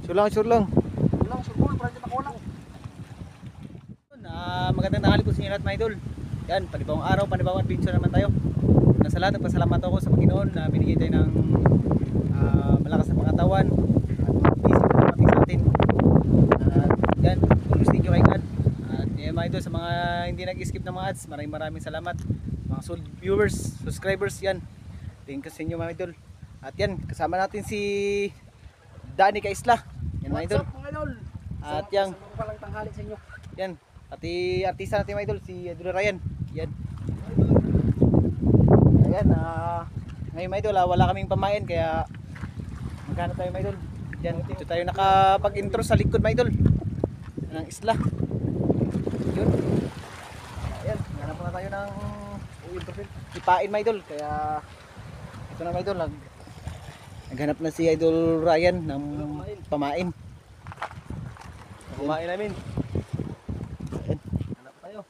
Sure lang, sure lang. Ulang, sure para kita kulang. Magandang tanghali po sa inyo lahat mga idol. Yan, panibawang araw, panibawang adventure naman tayo. Una sa lahat, nagpasalamat ako sa Panginoon na binigay tayo ng malakas na pangatawan at isip na dumating sa atin. At yan, always thank you kay God. At yan mga idol, sa mga hindi nag-skip ng mga ads, maraming salamat. Mga viewers, subscribers, yan. Thank you sa inyo mga idol. At yan, kasama natin si Danny Kaisla. Yan mga idol. What's up mga idol? At yang palang tanghali sa inyo. yan, pati artista natin mga idol, si Idol Ryan. Yan. Ayan, ngayon mga idol, wala kaming pamain kaya magkano tayo mga idol. Yan, dito tayo nakapag-intro sa likod mga idol ng isla. Yun. Ayan, hanap na tayo ng ipain mga idol. Kaya ito na mga idol, naghanap na si Idol Ryan ng pamain. Pamain namin. Tayo.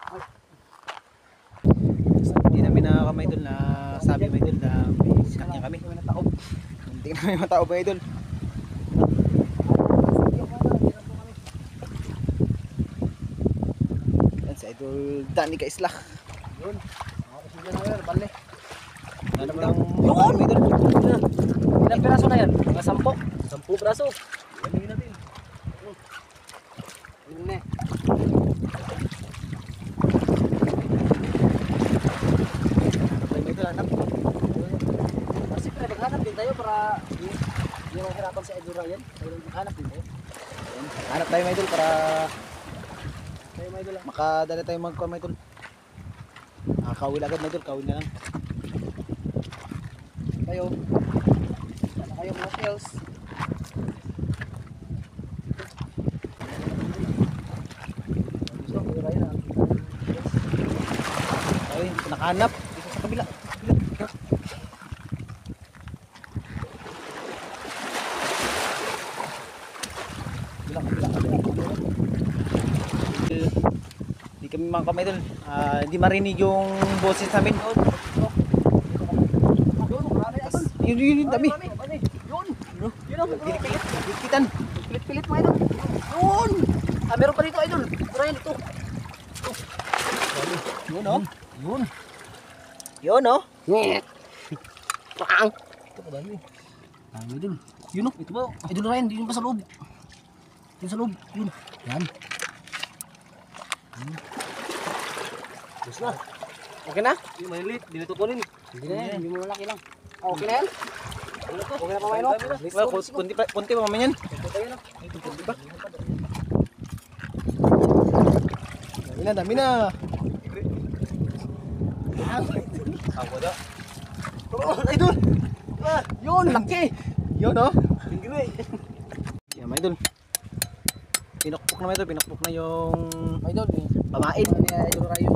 Hindi namin nakakama idol na sabi mga idol na may sinakyan kami. Hindi na may matao mga idol. Yan si Idol Danny Kaisla. Yun. Ako sige na yun, bali. Ano mo lang mga idol? Ilang piraso na yan? Mga 10? 10 piraso. Gamihin natin. Yun na. Kasi maghanap din tayo para hindi mahirapan si Idol Ryan. Maghanap din tayo. Hanap tayo mga idol para Tayo mga idol. makadala tayo magkuha mga idol. Kawil agad mga idol, kawil na lang. Tayo. Sana kayo mga skills. Gusto ko Ryan ha. Ay, hindi ko nakahanap. Dito sa kabila. Hindi kami mga kamay idol. Hindi marinig yung boses namin. Yun, dami. Yun! Yun ang Kitan. pilit-pilit mo idol. Yun! Meron pa dito idol. Ryan ito. Yun oh. Yun. Yun oh. Pang! Ito pa dami. Dami idol. Yun oh. Ito ba? Idol Ryan. Yun pa sa loob. Yun sa loob. Yun. Yan. Yes na. Okay na? Yung malilit. Hindi na tutunin. Hindi na yan. Hindi mo malaki lang. Okay na yan? Okay na pa kayo no? Well, kunti pa mamaya yan. Kunti pa. Dami na. Ako daw. Oh, idol. Yun! Laki! Yun oh. Tingnan Yan mga idol. Pinukpok na mga idol. Pinukpok na yung idol. pamain. Ni Idol Ryan.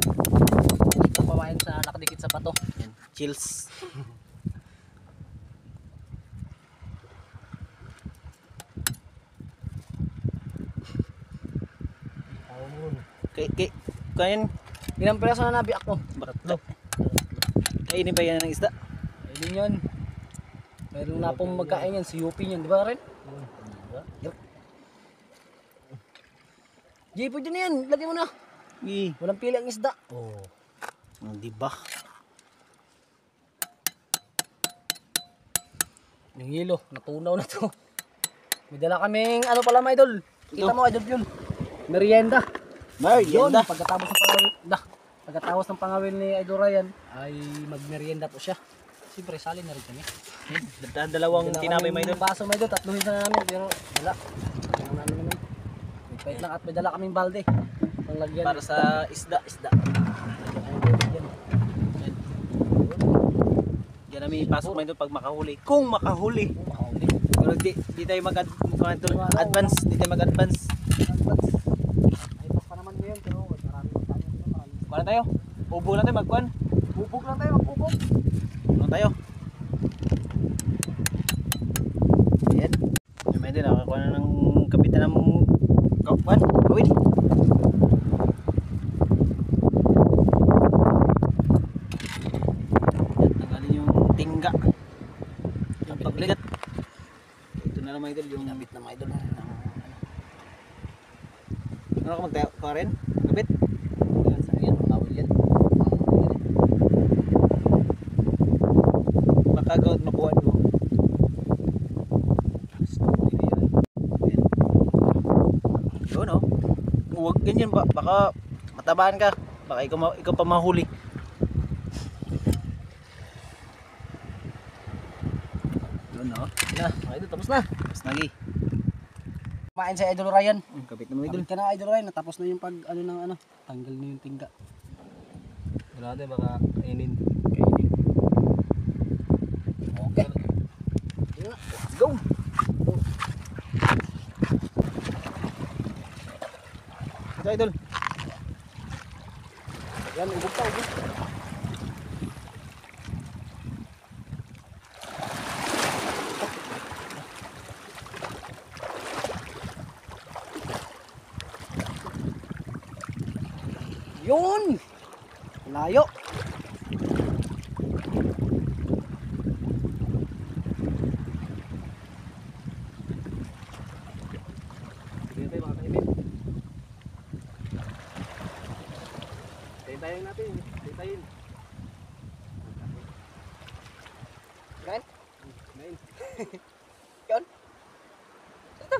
Ito pamain sa nakadikit sa pato. Yan. Chills. Kain. Ilang piraso na nabiak mo? Tatlo. Kainin ba yan ng isda? Ayun yun. Meron na pong magkain yan. Si UP yan. Di ba rin? Jay, pwede na yan. Lagyan mo na. Walang pili ang isda. Oh. Di ba? Yung yelo. Natunaw na to. May dala kaming ano pala mga idol. Kita mo idol yun. Merienda. Yun, Merienda. Pagkatapos ng pangawil ni Idol Ryan ay magmerienda po siya. Siyempre sali na rin kami. Dalawang tinapay mga idol. Baso mga idol, tatluhin na namin pero dala. Ano namin naman. May pait lang at may dala kaming balde. Panglagyan. Para sa isda. Yan namin ipasok mga idol pag makahuli. Kung makahuli. Pero di tayo mag-advance. Di tayo mag-advance. Kuha tayo. Ubog lang tayo magkuhan. Ubog lang tayo, mag-ubog. Ano tayo? Ayan. Yung mga din, nakakuha na ng kapitan ng kawan. Kawin. Yan, tanggalin yung tingga. Yung pagligat. Ito na lang mga idol, yung Gamit na mga idol. Ano ka magtayo ka rin? Gabit? Yan, sa yan, mawil yan. Makagaot makuha mo. Yun oh. Huwag ganyan ba? Baka matabaan ka. Baka ikaw pa mahuli. Yun oh. Na, mga idol, tapos na. Mas nagi. Kumain sa Idol Ryan. Kapit na mo idol. Kapit ka na Idol Ryan, natapos na yung pag ano ng ano, tanggal na yung tingga. Wala natin baka kainin. Okay. Let's go. Ito idol. Yan, ubog pa, ubog. Yun! Layo! Sige tayo mga kaibigan. Tayo natin. Tayo. Kain? Kain. Yun? Ito.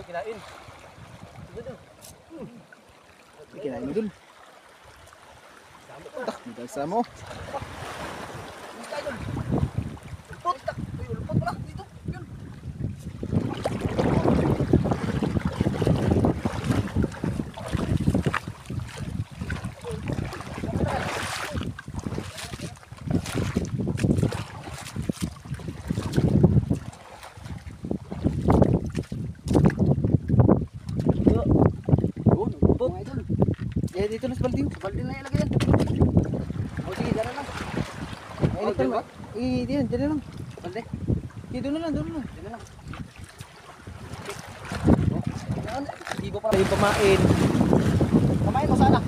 Kinain. Kinain mo dun. Dahil sa mo. Ulpot! Uy, ulpot pala. Dito. Yun. Eh dito na sa balde. Balde na ilagay yan. O sige, dyan na lang. Ay, dito na. Diyan na lang. Balde. Dito na lang, doon na lang. Dyan na lang. Yan. Hindi mo pala. Tayo pamain. Kamain mo sana.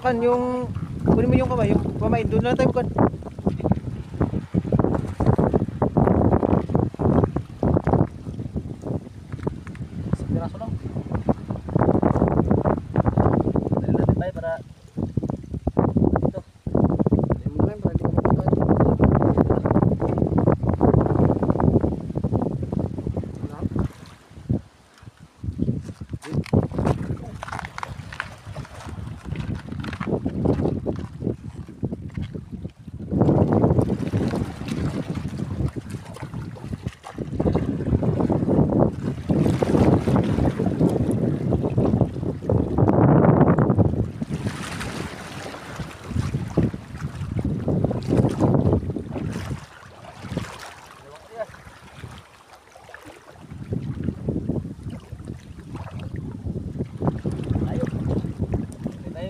Kan yung kunin mo yung kamay, yung pamain doon na tayo kan. Isang piraso lang. Dali natin tayo para dito. Dali mo na para hindi ka mapagod.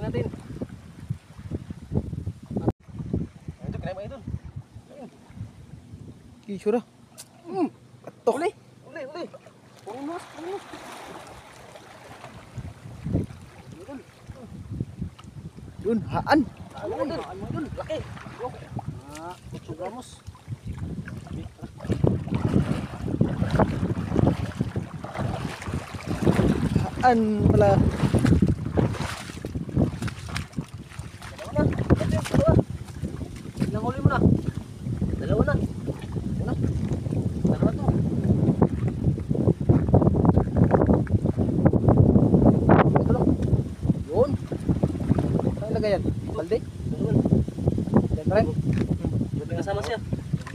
Natin. Ito, kinain mo ito. Kisura. Katok. Uli. Punos. Yun, haan. Haan mo dun. Laki. 8 gramos. Haan pala. Ilang huli mo na? Dalawa na. Dalawa to. Ito lang. Yun. Saan ilagay yan? Balde? Dalawa. Yan pa rin. Buti kasama siya.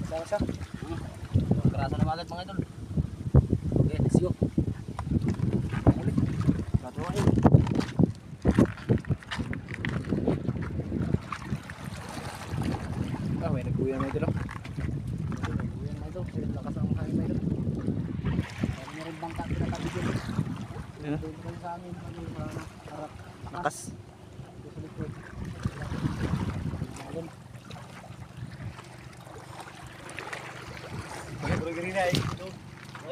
Sama siya. Karasa na agad mga idol. Okay, let's go. Ulit. Tatuwain. May nagkuya na ito lang. Yan mga idol. Sila lakas ang kain mga idol. Kaya rin bangka pinatabi dyan. Yan. Dito kayo sa amin. Harap. Nakas. Sa likod. Ayun. Mga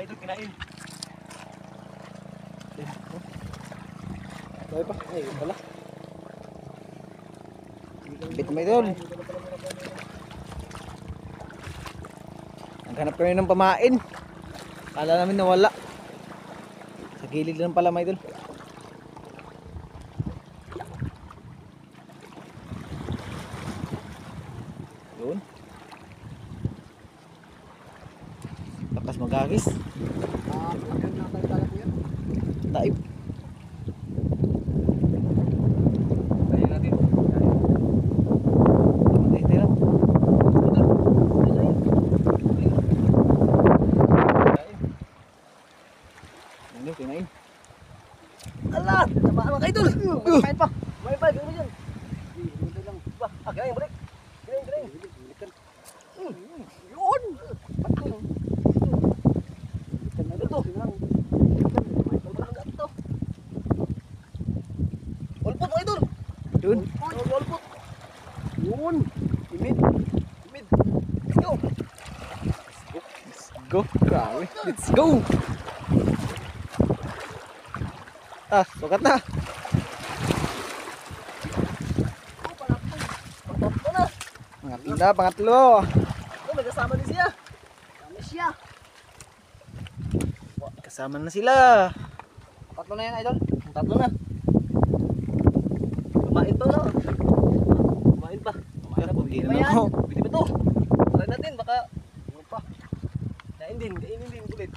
idol kinain. Ay pa. Ay, wala. Bit mga idol. Naghanap kami ng pamain. Kala namin nawala. Sa gilid lang pala mga idol. Yun. Lakas magagis. Lagyan natin tayo po yan. Taib. Tayo natin. Matay lang. Ano, kinain. Ala! Tamaan mga idol! Kain pa! May pa! Gano'n yan! Hindi lang. Ba? Kinain, balik! Kinain! Yun! Ano to? Ulpot mga idol! Yun. Ulpot! Yun! Imid! Let's go! Go. Grabe. Let's go. Sukat na. Pangatlo na! Pangatlo na, pangatlo. May kasama din siya! Kami siya! Kasama na sila. Tatlo na yan, idol. Tatlo na. Kumain pa na. Kumain pa. Kumain na, Pwede pwede ba na yan? ako. Pwede ba to? Try natin, baka ano pa. Kain din ulit.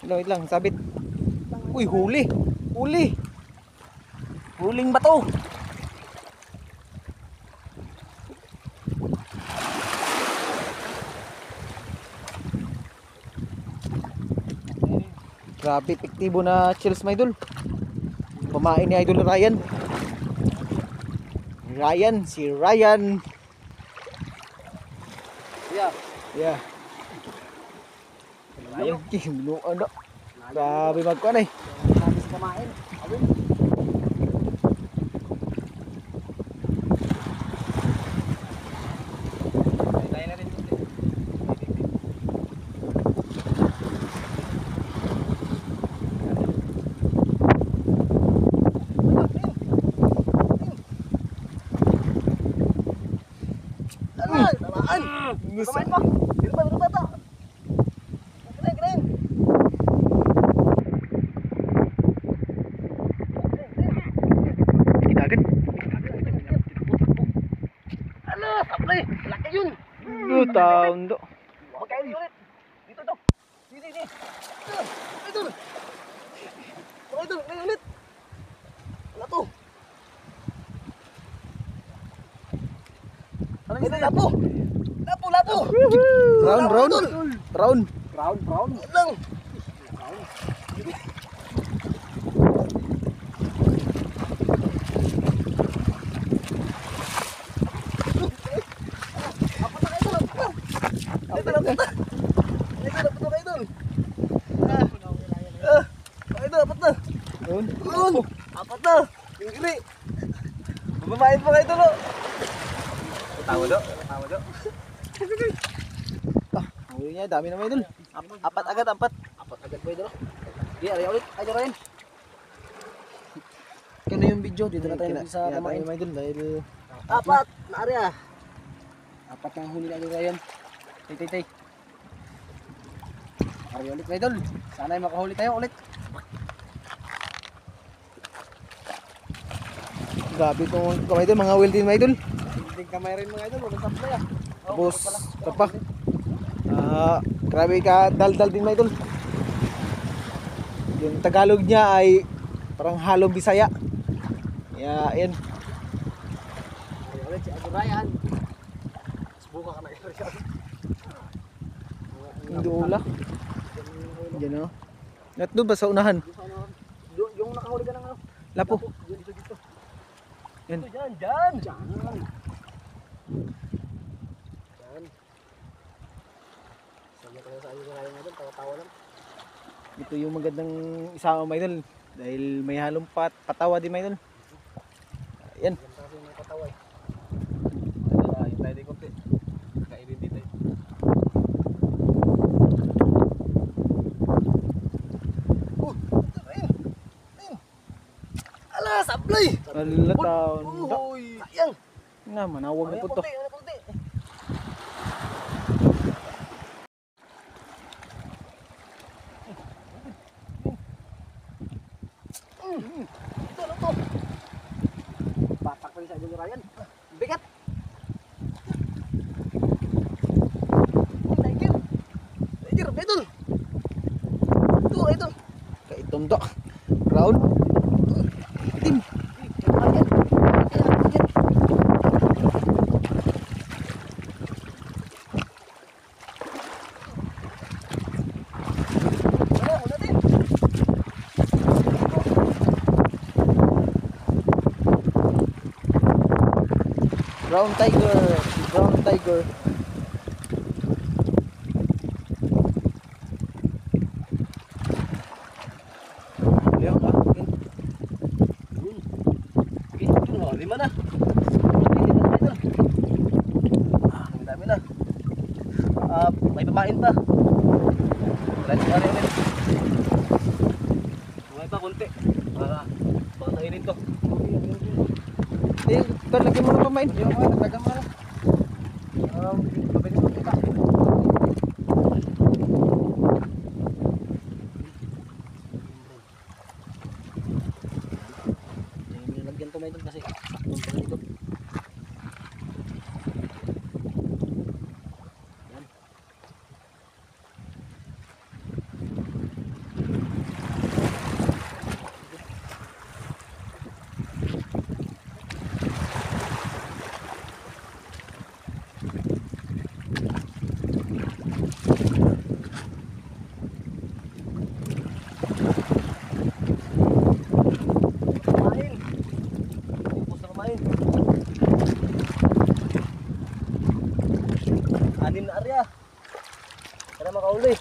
Wait lang, sabit. Uy, huli. Huli. Huling bato. Grabe, epektibo na chills my idol. Pamain ni Idol Ryan. Si Ryan. Yeah. Yeah. Ayun, ano? Grabe magkuhan eh. Sabi sa kamain. Awin. Tayo na rin. Tamaan! Tamaan pa! Dito pa, dito bata! Kirain! Kinagan. Ala! Sablay! Laki yun! Taon do. Magkain ulit! Dito to! Dito! Idol! Idol! Ngayon ulit! Wala to! Ano yun? Lapo! Lapo! Brown. Brown lang! Apat na kayo doon! Apat na kayo doon! Apat na! Brown. Doon! Apat na! Yung gili! Bababain pa kayo doon! Tawa do. Huli niya, dami na mga idol. Apat agad. Apat agad ba yun? Di, ariya ulit! Ay, rin! Kaya na yung video. Dito na tayo Kinatayin sa kinatayin kamain. mga idol dahil Apat! Na ariya! Apat na huli na ngayon. Tay. Ariya ulit, idol! Sana ay makahuli tayo ulit! grabe itong mga idol, mga well din mga idol. Hindi kamay rin mga idol, walang supply ah. Tapos, ito pa. Grabe ka, daldal din mga idol. Yung Tagalog niya ay parang halong Bisaya. Kaya, yan. Ariya ulit si Ado Ryan. Subukan ka na ito. Hindi ula. Yan o. At doon ba sa unahan? Yung nakahuli ka ng ano? Lapo. Dito. Yan. Dyan. Yan. Sabi ko sa iyo kaya nga doon, tawa-tawa lang. Ito yung magandang isama mga idol. Dahil may halong patawa din mga idol. Yan. Yan kasi yung patawa eh. Ayun tayo di konti. Kainin dito. Ala, sablay! Wala taon. Uy! Sayang! Nga, manawag na po to. Konti, konti. Ito, ano to? Batak pa rin sa idol ni Ryan. Bigat! Tiger! Tiger, idol! Ito, idol! Kaitom to. Crown. Itim. Ryan! Bigat! Wala din! Brown tiger. Brown tiger. Ayan ka. Lima na. Ang dami na. May pamain pa. Wala pa rin. May pa konti. Para kainin to. Eh, lagyan mo ng pamain. Yung mga nagdagang mo na. Pabili mo kita. Nilagyan to may doon kasi saktong pala dito. Yan. Kumain. Upos na kumain. Anim na area. Para makauli.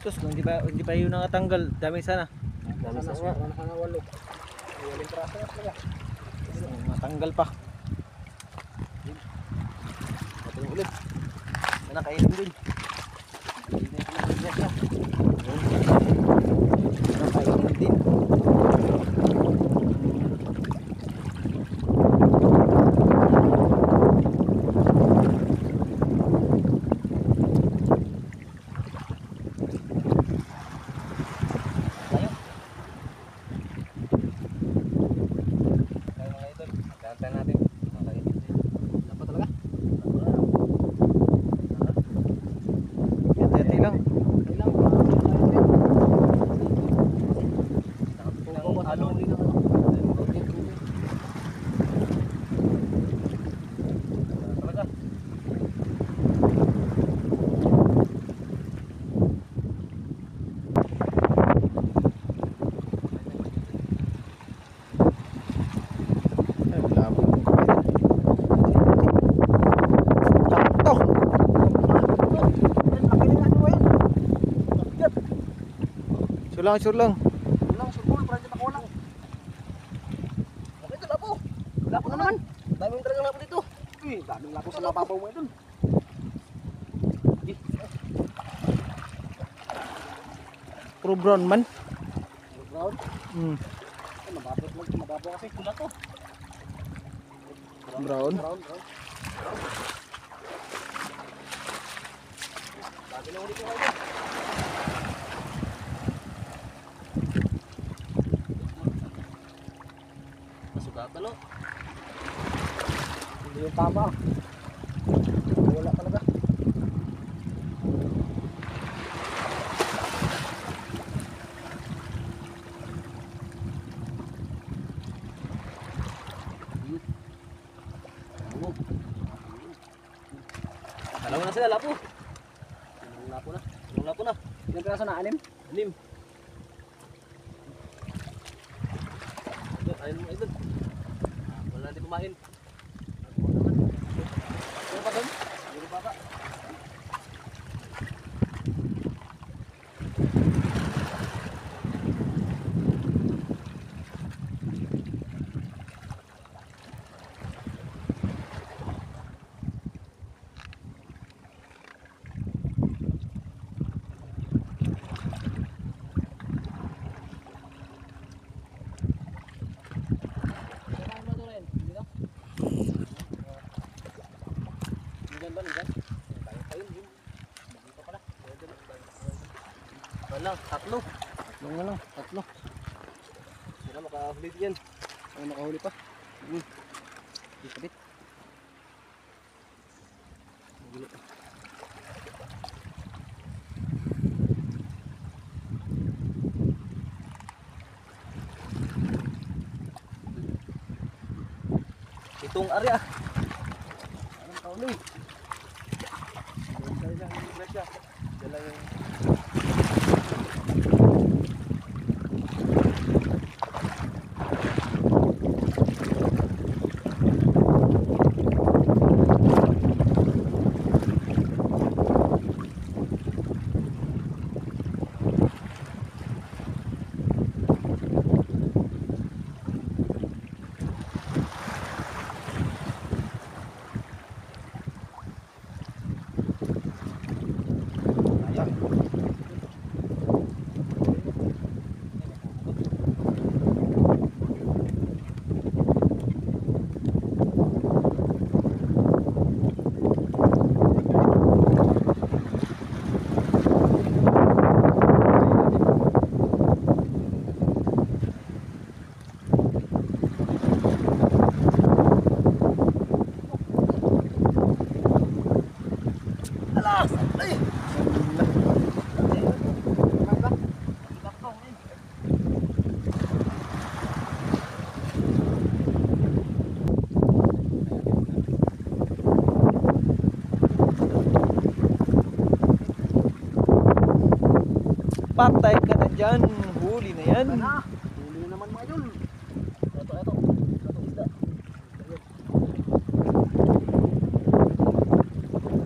Sus, kung hindi pa yun nakatanggal, dami sana. Dami sa nga. Wala na walo. Walang traso na talaga. Matanggal pa. Ito yung ulit. Yan kainin din. Nakainin din. Kaya mga idol. Kaya natin. Kakainin din. Dapat talaga. Hati-hati lang. Kailang. Halo. Talaga. Ay, labo yung kamay. Sakto. Sure lang. Ulang, surpol, para dyan ako lang. Ito, lapo. Lapo na naman. Daming talagang lapo dito. Uy, daming lapo sa mababaw mo ito. Pro brown man. Brown. Hmm. Ay, mababaw kasi. Kula to. Brown. Brown. Lagi na ulit ko kayo. Masugatan no? Hindi yung tama. Wala talaga. Dalawa na sila, lapo. Lapo na. Lapo na. Ilang piraso na? 6? Anim. Ayun mo, idol. kumain. Ano pa doon? Hindi pa ba? Kailangan mo doon rin. Dito? Diyan ba? Diyan? Ayun, yun. Dito pala. Wala, tatlo. Tatlo nga lang. Tatlo. Sila makahuli yan. Ay, nakahuli pa. Di kapit. Itong area. Anong kahuli? Dala yung Patay ka na dyan. Huli na yan. Ano? Huli na naman mga idol. ito. Ito isda.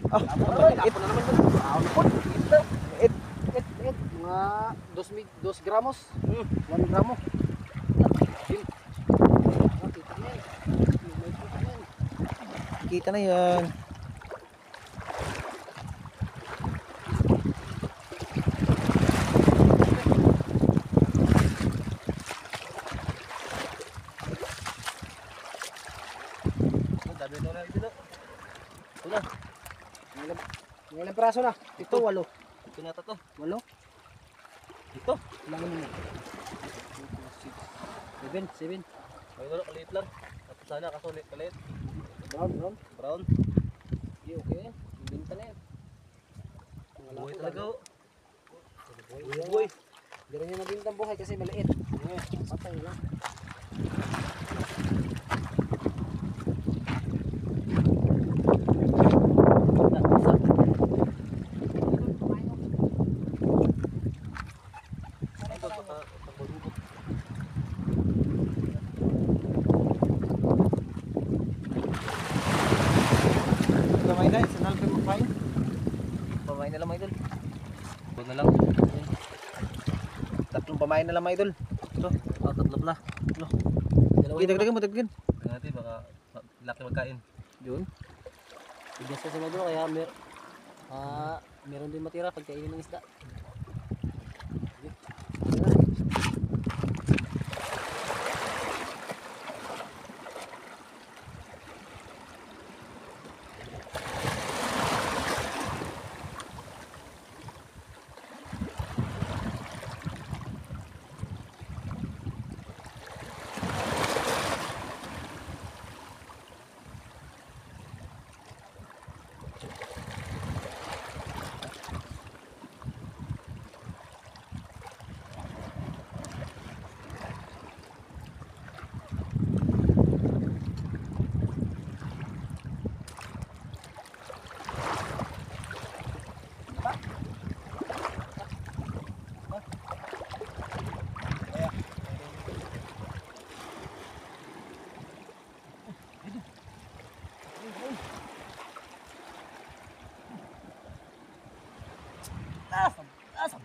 Ah, Ay, maliit. ako na naman doon. Ampun. Isda. Maliit. Et. Mga 2 gramos. 1 gramo. Kita na yan. May kita na yan. Kita na yan. Ang dami na lang ito. Una, Ilang piraso na? 7, 8. ito na to. 8? Ito. Ilang mo? 7, 7. Ay, wala, kaliit lang. At sana kaso kaliit. Brown. Brown. Hindi, okay yan. Binta na yan. Buhay talaga. Oh. Buhay. Hindi rin yung nabintang buhay kasi maliit. Patay na lang. Ito, baka pagbalubot. Kamay na. Sanal ka magpain. Pamain na lang mga idol. Ito na lang. Tatlong pamain na lang mga idol. Ito. Tatlo pala. Dagdagan mo, dagdagan. Tingnan natin, baka laki magkain. Yun. Bigas kasi mga bro, kaya meron din matira pag kainin ng isda.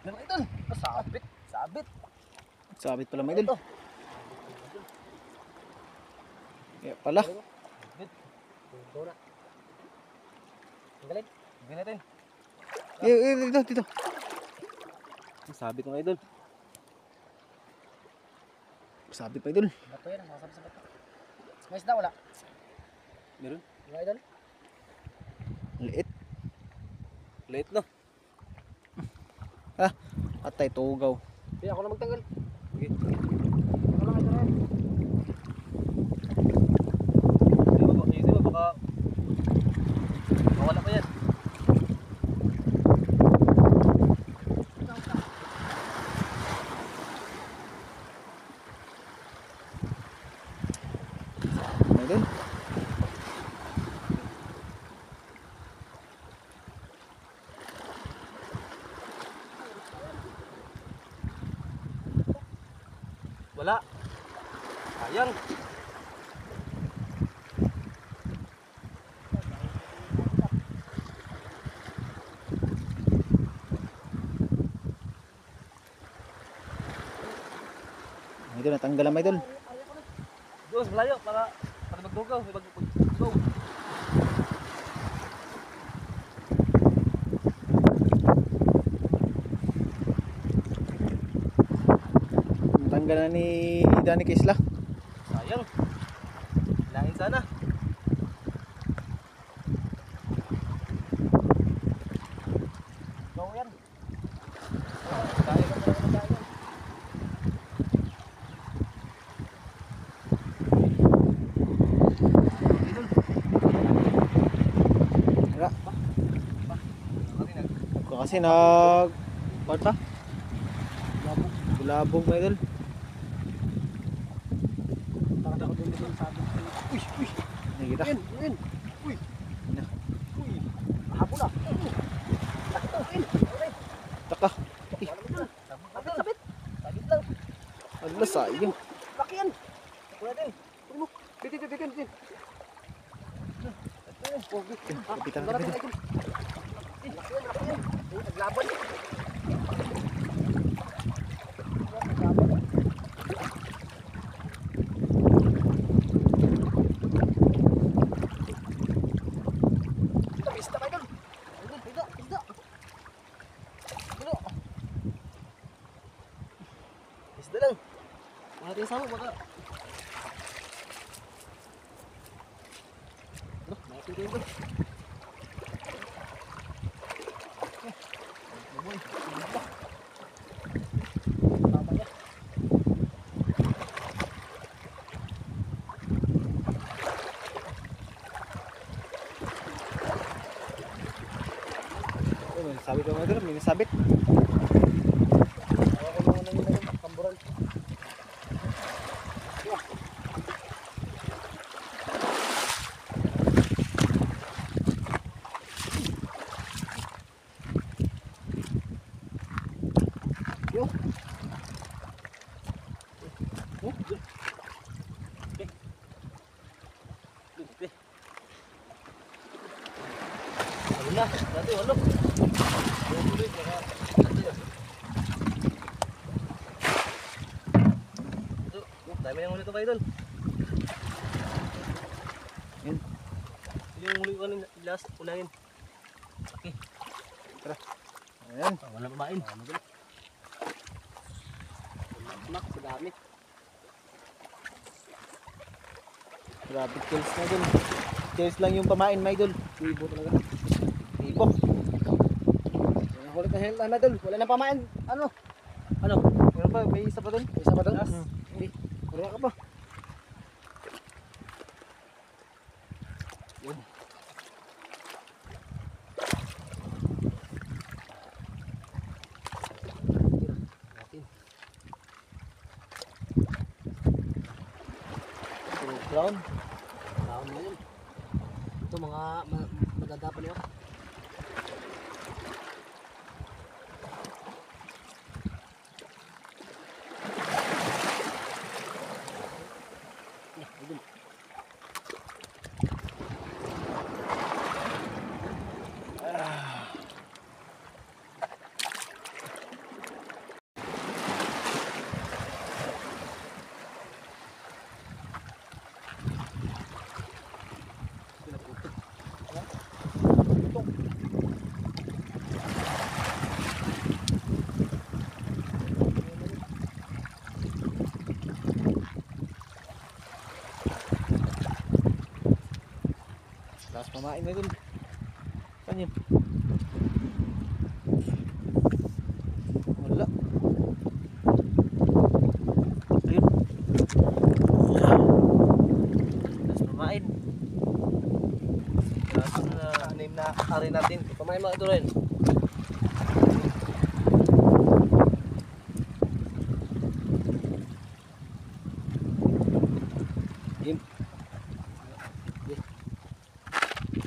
Diba idol? Sabit. Sabit. Sabit pala mga idol. Kaya pala. Ito na. Ang galing. Bigyan natin. Dito, dito. Sabit mga idol. Sabit pa idol. Bato yan. Masasabi sa bato. May isda wala? Meron? Diba idol? Liit. Late no? Atay tugaw. Hindi ako na magtanggal. Okay. Ako lang idol yan. Hindi ba baka mawala pa yan. Mga idol. Wala. Sayang. Mga idol, natanggal ang mga idol. Doon, malayo para magdugaw. May magdugaw. Natanggal na ni Danny Kisla. Sayang. Lain sana. Go yan. Kaya ka pala ng kaya. Wala. Marinag. Ako kasi nag... What pa? Bulabog mga idol. Takot ako din dito sa atin. Uy, uy. Nakikita. Yun, yun. Uy. Na. Uy. Mahabol ah. Takot ako. Yun. Okay. Taka. Sabit, sabit. Sabit lang. Ala sayang. Laki yan. Wala din. Bitin, bitin, bitin. Kapitan na Laki kapitan. yan, laki yan. Naglaban. Isda, idol. Isda, isda. Isda. Isda lang. Mga sama baka. Mati din ito. Tama niya. Oh, may sabit pa mga idol. May sabit. Ako ko muna yung kamburan. Yo. Ayun na. Dati, walo. Dami nang ulit ito, idol. Yun. Yung muli ko kanina, last, ulangin. Okay. Ayan. Wala babain. Mak, sa dami. Grabe kills na idol. Kills lang yung pamain mga idol. Ibo talaga. Ibo. Hulit na hilt na idol. Wala na pamain. Ano? Ano? Meron pa? May isa pa doon? Isa pa doon? Last. Hindi. Wala ka pa. Yun. Natin. Brown. Taon na yun. Ito mga magagapan niyo. Pamain mo idol. Saan yun? Wala. Ayun. Tapos pamain. Kaso na anim na ari natin. Pamain mga idol rin. Game.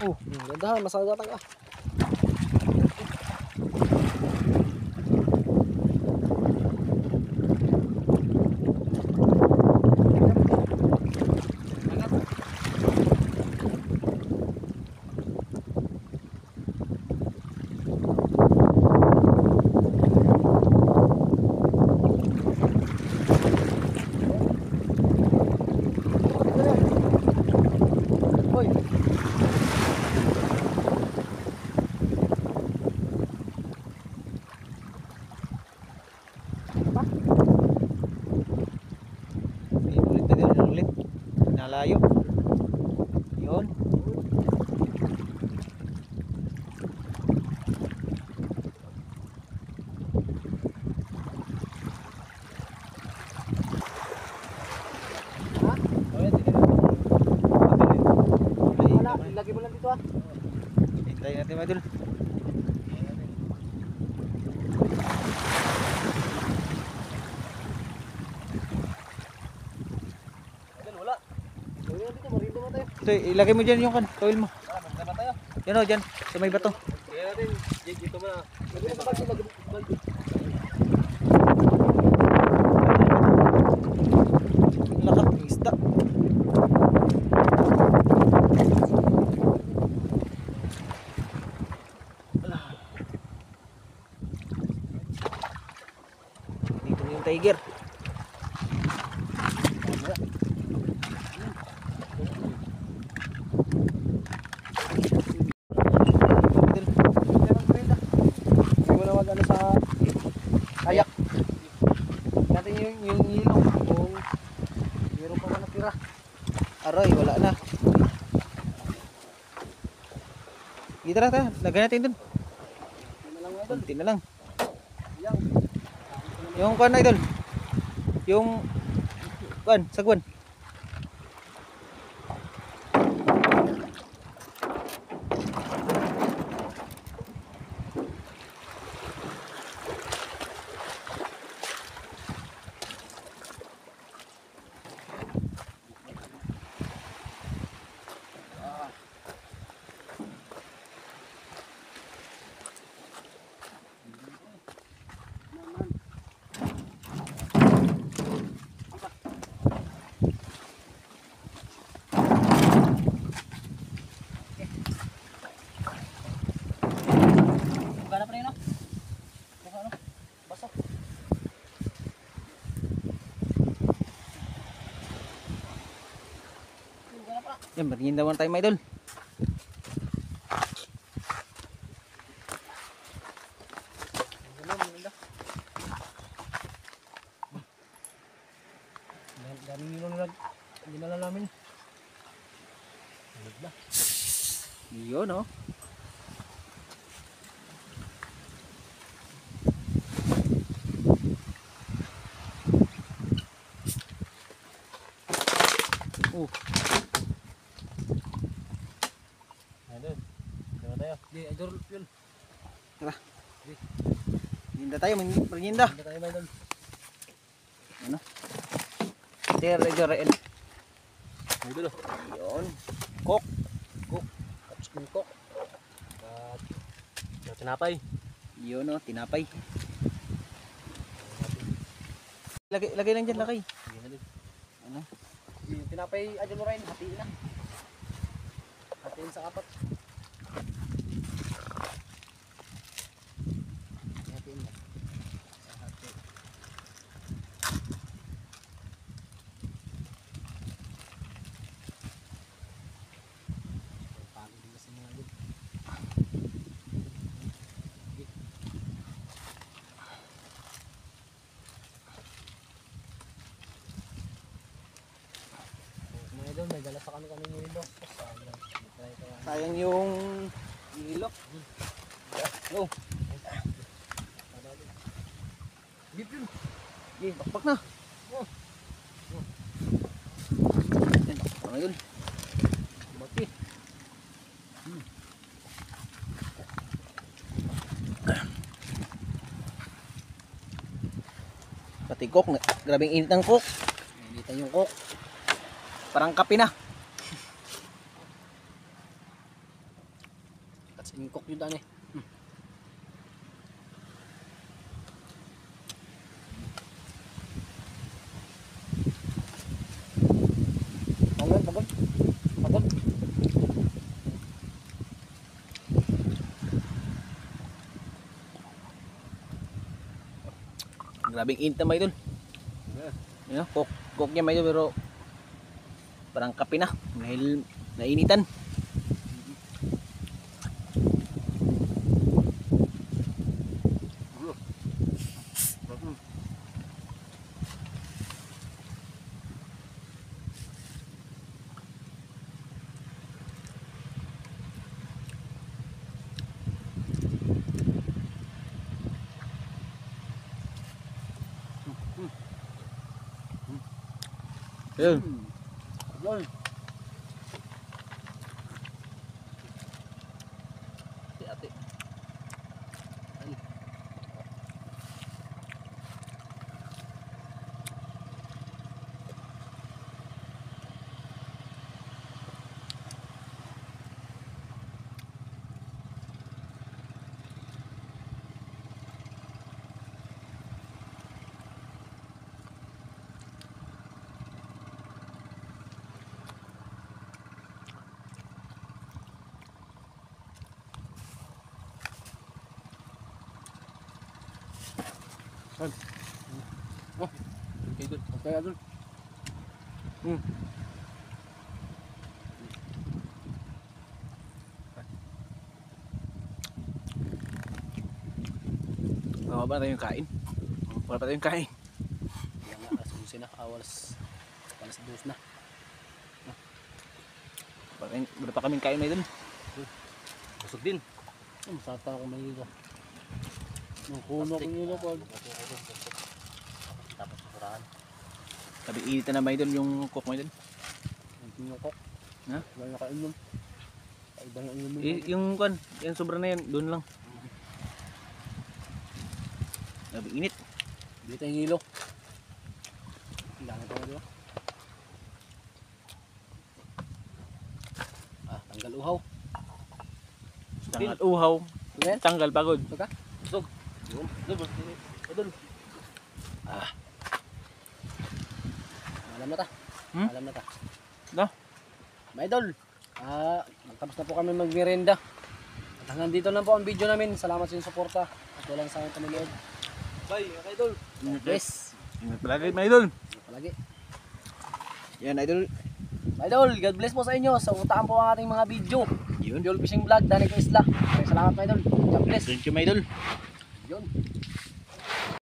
Oh, ganda, masagatan ka. Hoy. Ayun ulit na din. Ulit. Nalayo. Yun. Wala, ilagay mo lang dito ah. Hintayin natin mga idol. Idol, wala. Ilagay mo dito, marindo mo tayo. Ito, ilagay mo dyan yung kan. Towel mo. Wala, magkama tayo. Yan o, dyan. Sa may bato. Kaya natin, Jake, dito muna. Lagay mo sa balde, lagay mo sa balde. Lakap, yung isda. Dito na yung tiger. Hindi mo na wag ano sa kayak. Natin yung ilong kung meron pa man natira. Aray, wala na. Dito na tayo. Lagyan natin dun. Yun na lang mga idol. Kunti na lang. Yang. Yung kuan idol. Yung kuan, sagwan. Gana pa rin no? Baka ano? Basa. Gana pa. Yan, merienda muna tayo mga idol. Daming ilong nila. Dinala namin. Yun oh. Oh, Idol, dito tayo. Di, idol yun. tara. Merienda tayo, merienda. Hindi tayo mga idol. Ano? There, idol. Idol, oh. Yun. Cook. Tapos kungkok. At tinapay. Yun oh, tinapay. Lagay lang dyan, lagay. Sige na din. Ano? Yung tinapay, idol mo rin. Hatiin na. Hatiin sa apat. Hatiin na. Sa hati. Pagod din kasi mga idol. Mga idol, may dala sa kami kanina yung dok. Sayang. Sayang yung ilok. Oh. Gip yun. Okay, bakbak na. Yan, bakbak na yun. Bati. Pati cook, grabing init ng cook. Initan yung cook. Parang kape na. Kasi yung cook yun daan eh. Pagod, pagod. Pagod. Grabing init na may idol. Yan, cook niya may idol pero parang kape na dahil nainitan. Ayun. Yun. Ate. Okay, dun. Okay, dun. Wala pa tayong kain. Wala pa tayong kain. Yan na, alas 11 na. Alas 2 na. Wala pa kaming kain may idol. Busog din. Masarap pa ako manilo. Nung kuno ko nilo po. Tapos surahan. Sabi initan na may idol yung cook may idol. Yung tinukok. Ha? Wala na kainom. Kaiba na inom. Yung kwan, yung sobra na yan, doon lang. Sabi init. Dito yung hilo. Ang dami pa diba? Tanggal uhaw. Tanggal uhaw. Yan. Tanggal pagod. Ito ka? Busog. Yun. Idol. Alam na ta. Hmm? Alam na ta. No? Mga idol, magtapos na po kami magmerenda. At hanggang dito lang po ang video namin. Salamat sa inyong suporta. At walang sa aming panonood. Bye, mga idol. Yes. Ingat palagi may idol. Palagi. Yan idol. Mga idol, God bless po sa inyo. Sa utahan po ang ating mga video. Yun. Yol Fishing Vlog, Danig Isla. Maraming salamat mga idol. God bless. Thank you may idol. Yun.